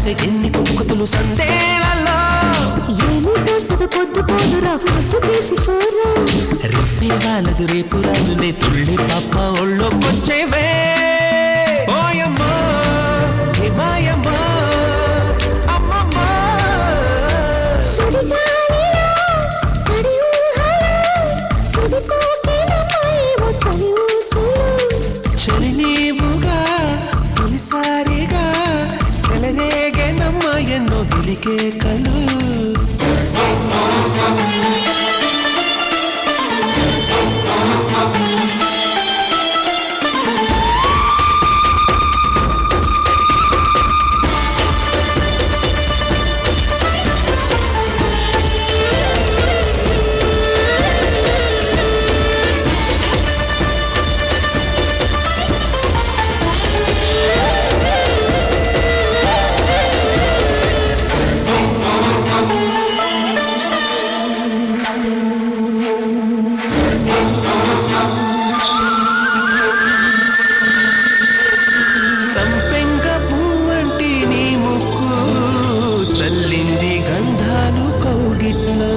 తాగాలంటే ఎన్ని కుతుకుతులు సందేలలో ఏమిటో చదువుకొద్దు పోదురా పొద్దు చేసి చూరా రేపే వాళ్ళదు రేపు రాదులే తుళ్ళి పాప ఒళ్ళోకొచ్చేవే ఓయమ్మా హే మాయమ్మా అమ్మమ్మా సుడిగాలిలో తడి ఊహలో చుడి సోకినమ్మా ఏవో చలి ఊసులు చలి నీవుగా తొలిసారిగా చెలరేగెనమ్మ ఎన్నో గిలికే కలు సంపెంగ పువ్వంటి నీ ముక్కు చల్లింది గంధాలు కౌగిట్లో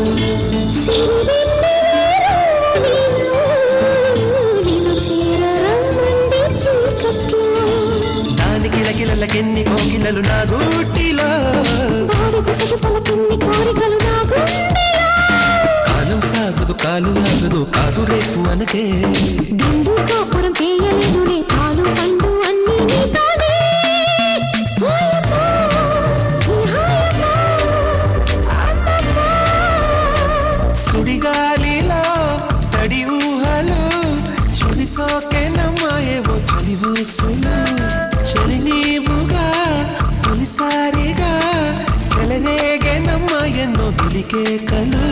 దాని కిలకిలకెన్ని కోకిలలు నా గూటిలో కాలం సాగదు కాలు ఆగదు కాదు రేపు అనకే సుడిగాలిలో తడి ఊహలు చెలి సోకెనమ్మాయేవో చలి ఊసులు చలి నీవుగా తొలిసారిగా చెలరేగెనమ్మ ఎన్నో గిలికే కలు